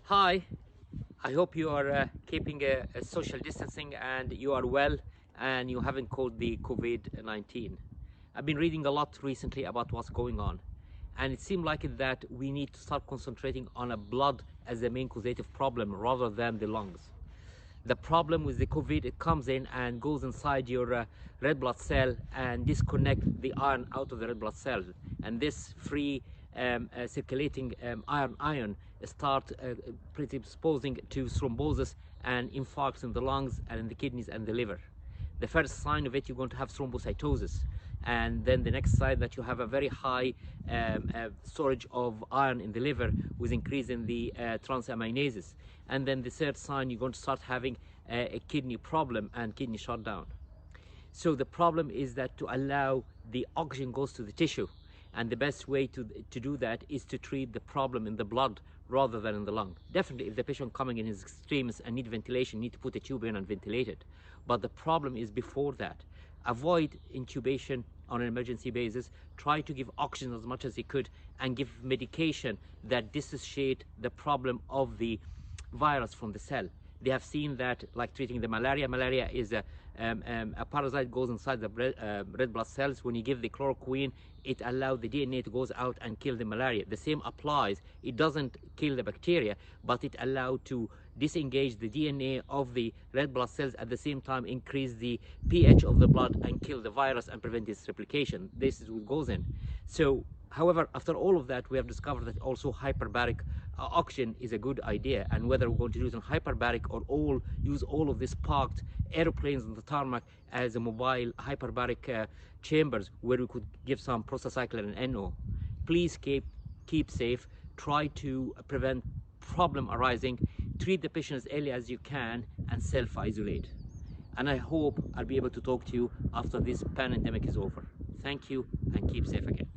Hi, I hope you are keeping a social distancing and you are well and you haven't caught the COVID-19. I've been reading a lot recently about what's going on, and it seemed like that we need to start concentrating on a blood as the main causative problem rather than the lungs. The problem with the COVID, it comes in and goes inside your red blood cell and disconnect the iron out of the red blood cell, and this free circulating iron start predisposing to thrombosis and infarcts in the lungs and in the kidneys and the liver. The first sign of it, you're going to have thrombocytosis, and then the next sign that you have a very high storage of iron in the liver with increase in the transaminases, and then the third sign, you're going to start having a kidney problem and kidney shutdown. So the problem is that to allow the oxygen goes to the tissue, and the best way to do that is to treat the problem in the blood rather than in the lung. Definitely, if the patient coming in his extremes and need ventilation, need to put a tube in and ventilate it. But the problem is before that. Avoid intubation on an emergency basis. Try to give oxygen as much as you could and give medication that dissociate the problem of the virus from the cell. They have seen that, like treating the malaria. Malaria is a parasite goes inside the red blood cells. When you give the chloroquine, it allows the DNA to goes out and kill the malaria. The same applies. It doesn't kill the bacteria, but it allows to disengage the DNA of the red blood cells, at the same time increase the pH of the blood and kill the virus and prevent its replication. This is what goes in. So, however, after all of that, we have discovered that also hyperbaric oxygen is a good idea, and whether we're going to use in hyperbaric or use all of these parked airplanes on the tarmac as a mobile hyperbaric chambers where we could give some prostacyclin and NO. Please keep safe. Try to prevent problem arising. Treat the patient as early as you can and self-isolate. And I hope I'll be able to talk to you after this pandemic is over. Thank you, and keep safe again.